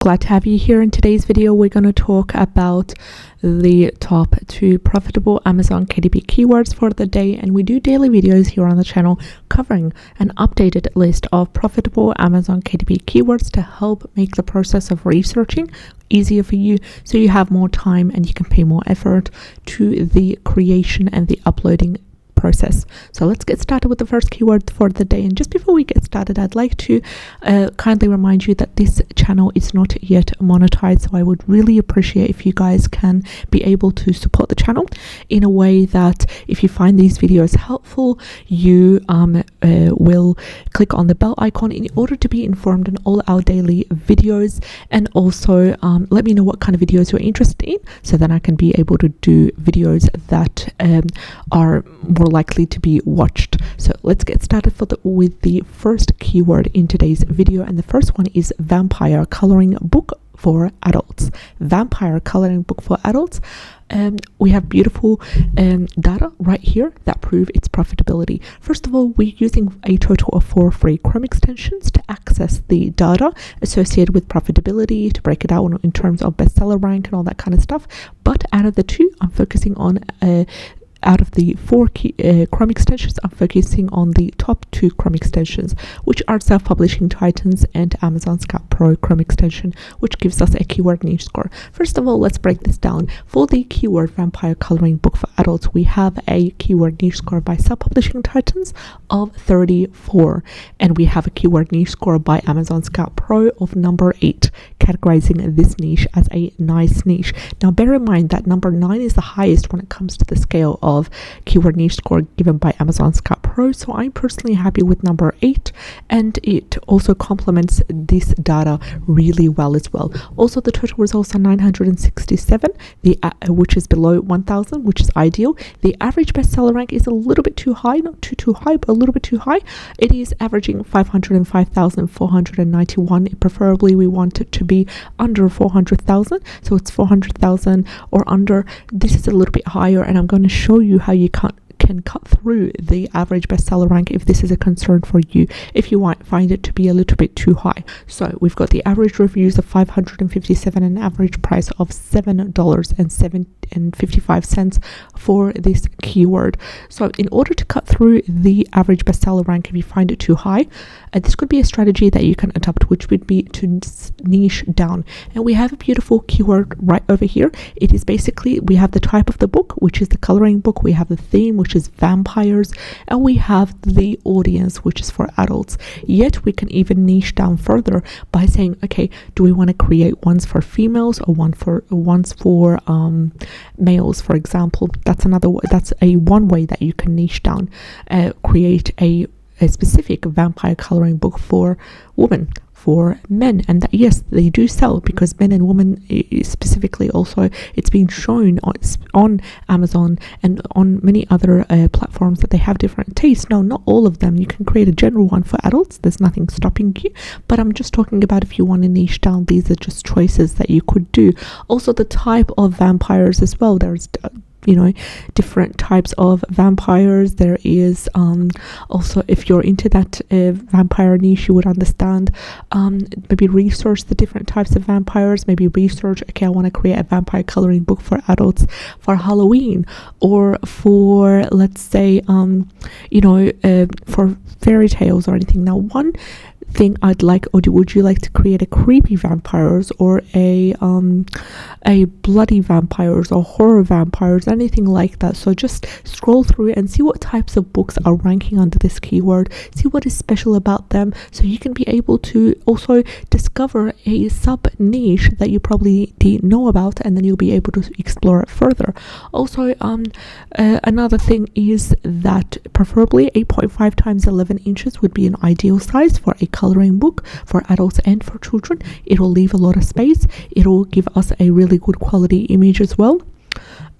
Glad to have you here. In today's video, we're going to talk about the top 2 profitable Amazon KDP keywords for the day, and we do daily videos here on the channel covering an updated list of profitable Amazon KDP keywords to help make the process of researching easier for you, so you have more time and you can pay more effort to the creation and the uploading process. So let's get started with the first keyword for the day. And just before we get started, I'd like to kindly remind you that this channel is not yet monetized, so I would really appreciate if you guys can be able to support the channel in a way that if you find these videos helpful, you will click on the bell icon in order to be informed on all our daily videos, and also let me know what kind of videos you're interested in, so then I can be able to do videos that are more likely to be watched. So let's get started with the first keyword in today's video, and the first one is vampire coloring book for adults. Vampire coloring book for adults. We have beautiful data right here that prove its profitability. First of all, we're using a total of 4 free Chrome extensions to access the data associated with profitability, to break it out in terms of bestseller rank and all that kind of stuff. But out of the 2, I'm focusing on out of the 4 Chrome extensions, I'm focusing on the top 2 Chrome extensions, which are Self-Publishing Titans and Amazon Scout Pro Chrome extension, which gives us a keyword niche score. First of all, let's break this down. For the keyword vampire coloring book for adults, we have a keyword niche score by Self-Publishing Titans of 34, and we have a keyword niche score by Amazon Scout Pro of number 8, categorizing this niche as a nice niche. Now, bear in mind that number 9 is the highest when it comes to the scale of keyword niche score given by Amazon Scout Pro, so I'm personally happy with number 8, and it also complements this data really well as well. Also, the total results are 967, which is below 1000, which is ideal. The average bestseller rank is a little bit too high, not too high, but a little bit too high. It is averaging 505,491. Preferably we want it to be under 400,000, so it's 400,000 or under. This is a little bit higher, and I'm going to show you how you can cut through the average bestseller rank if this is a concern for you, if you find it to be a little bit too high. So we've got the average reviews of 557 and an average price of $7.55 for this keyword. So in order to cut through the average bestseller rank, if you find it too high, this could be a strategy that you can adopt, which would be to niche down. And we have a beautiful keyword right over here. It is basically, we have the type of the book, which is the coloring book. We have the theme, which is vampires, and we have the audience, which is for adults. Yet we can even niche down further by saying, okay, do we want to create ones for females or ones for males, for example? That's one way that you can niche down, create a specific vampire coloring book for women, for men, and that, yes, they do sell, because men and women specifically, also it's been shown on Amazon and on many other platforms that they have different tastes. Now, not all of them. You can create a general one for adults, there's nothing stopping you, but I'm just talking about if you want to niche down, these are just choices that you could do. Also, the type of vampires as well, there's different types of vampires. There is also, if you're into that vampire niche, you would understand, maybe research the different types of vampires. Maybe research, okay, I want to create a vampire coloring book for adults for Halloween, or for, let's say, for fairy tales or anything. Now, one thing I'd like, or would you like to create a creepy vampires, or a bloody vampires, or horror vampires, anything like that? So just scroll through and see what types of books are ranking under this keyword, see what is special about them, so you can be able to also discover a sub niche that you probably didn't know about, and then you'll be able to explore it further. Also, another thing is that preferably 8.5 times 11 inches would be an ideal size for a coloring book for adults and for children. It will leave a lot of space. It will give us a really good quality image as well.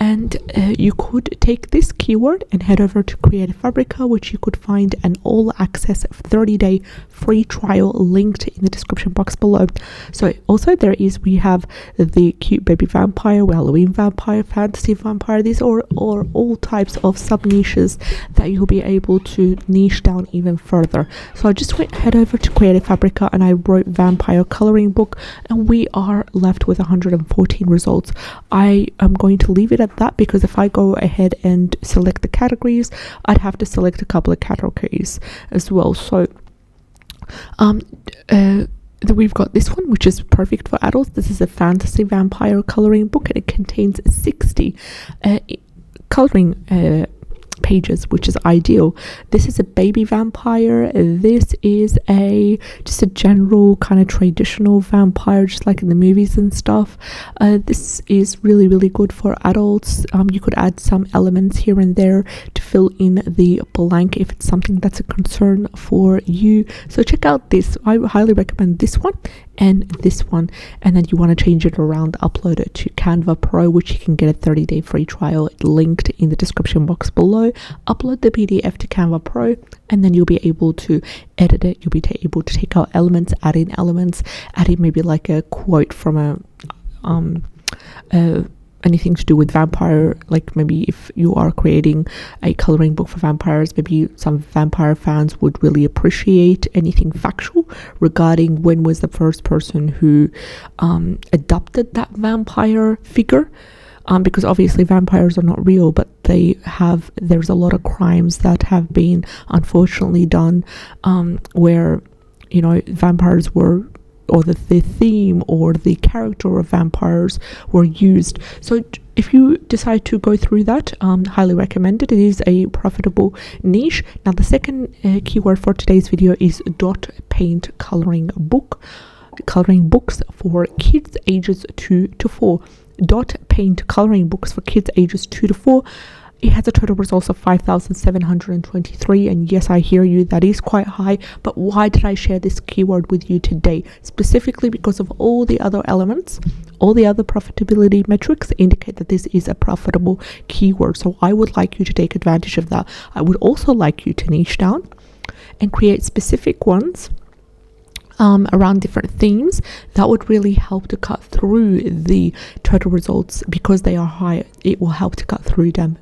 And you could take this keyword and head over to Creative Fabrica, which you could find an all access 30-day free trial linked in the description box below. So also we have the cute baby vampire, Halloween vampire, fantasy vampire. These are all types of sub niches that you'll be able to niche down even further. So I just head over to Creative Fabrica and I wrote vampire coloring book, and we are left with 114 results. I am going to leave it at that because if I go ahead and select the categories, I'd have to select a couple of categories as well. So we've got this one, which is perfect for adults. This is a fantasy vampire coloring book, and it contains 60 coloring pages, which is ideal. This is a baby vampire. This is just a general kind of traditional vampire, just like in the movies and stuff. This is really good for adults. You could add some elements here and there to fill in the blank if it's something that's a concern for you. So check out this. I highly recommend this one and this one, and then you want to change it around, upload it to Canva Pro, which you can get a 30-day free trial linked in the description box below. Upload the PDF to Canva Pro, and then you'll be able to edit it. You'll be able to take out elements, add in maybe like a quote from anything to do with vampire, like maybe if you are creating a coloring book for vampires, maybe some vampire fans would really appreciate anything factual regarding when was the first person who adopted that vampire figure, because obviously vampires are not real, but there's a lot of crimes that have been unfortunately done where vampires were, or the theme or the character of vampires were used. So if you decide to go through that, highly recommend it. It is a profitable niche. Now the second keyword for today's video is dot paint coloring books for kids ages 2 to 4. Dot paint coloring books for kids ages 2 to 4. It has a total results of 5,723, and yes, I hear you, that is quite high. But why did I share this keyword with you today? Specifically because of all the other elements, all the other profitability metrics indicate that this is a profitable keyword. So I would like you to take advantage of that. I would also like you to niche down and create specific ones around different themes that would really help to cut through the total results. Because they are high, it will help to cut through them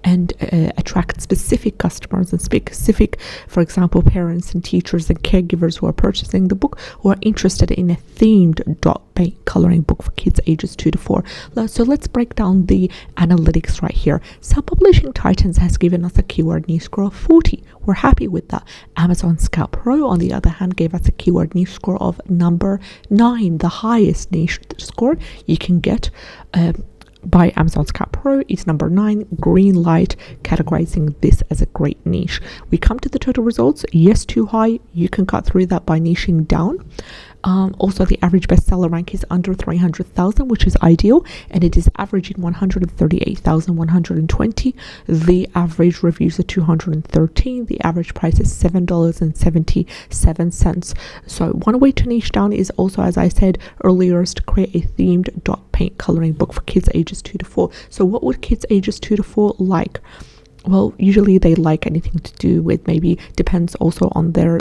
and attract specific customers and specific, for example, parents and teachers and caregivers who are purchasing the book, who are interested in a themed dot paint coloring book for kids ages 2 to 4. So let's break down the analytics right here. Self-Publishing Titans has given us a keyword niche score of 40. We're happy with that. Amazon Scout Pro, on the other hand, gave us a keyword niche score of number 9, the highest niche score you can get by Amazon Scout Pro. Is number 9, green light, categorizing this as a great niche. We come to the total results. Yes, too high. You can cut through that by niching down. Also, the average bestseller rank is under 300,000, which is ideal, and it is averaging 138,120. The average reviews are 213. The average price is $7.77. So one way to niche down is also, as I said earlier, is to create a themed dot paint coloring book for kids ages 2 to 4. So what would kids ages 2 to 4 like? Well, usually they like anything to do with, maybe depends also on their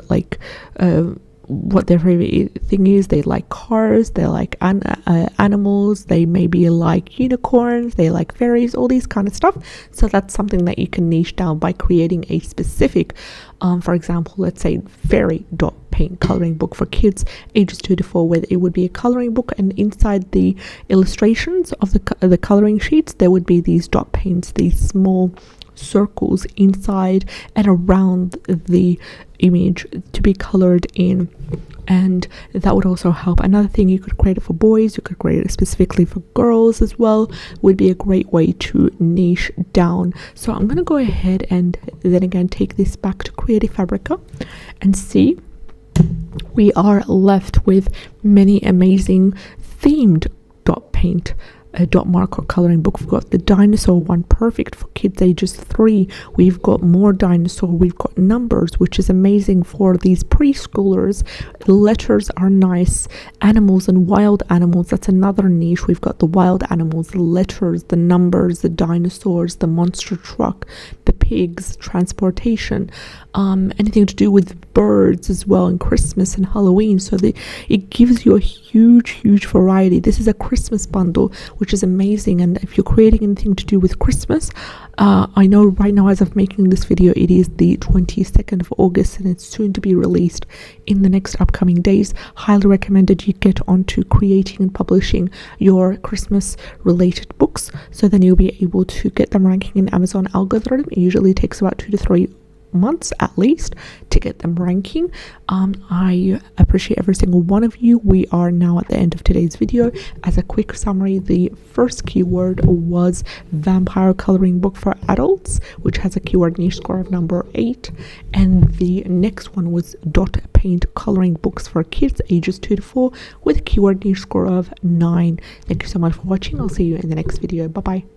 what their favorite thing is. They like cars, they like animals, they maybe like unicorns, they like fairies, all these kind of stuff. So that's something that you can niche down by creating a specific, for example, let's say fairy dot paint coloring book for kids ages 2 to 4, where it would be a coloring book, and inside the illustrations of the coloring sheets there would be these dot paints, these small circles inside and around the image to be colored in, and that would also help. Another thing, you could create it for boys, you could create it specifically for girls as well, would be a great way to niche down. So I'm going to go ahead and then again take this back to Creative Fabrica and see. We are left with many amazing themed dot paint dot marker coloring book. We've got the dinosaur one, perfect for kids ages 3. We've got more dinosaur. We've got numbers, which is amazing for these preschoolers. Letters are nice. Animals and wild animals, that's another niche. We've got the wild animals, the letters, the numbers, the dinosaurs, the monster truck, the pigs, transportation, anything to do with birds as well, and Christmas and Halloween. So it gives you a huge variety. This is a Christmas bundle, which is amazing. And if you're creating anything to do with Christmas, I know right now as of making this video, it is the 22nd of August and it's soon to be released in the next upcoming days. Highly recommended you get onto creating and publishing your Christmas related books, so then you'll be able to get them ranking in Amazon algorithm. It usually takes about 2 to 3 months at least to get them ranking. I appreciate every single one of you. We are now at the end of today's video. As a quick summary, the first keyword was vampire coloring book for adults, which has a keyword niche score of number 8, and the next one was dot paint coloring books for kids ages 2 to 4 with a keyword niche score of 9. Thank you so much for watching. I'll see you in the next video. Bye bye.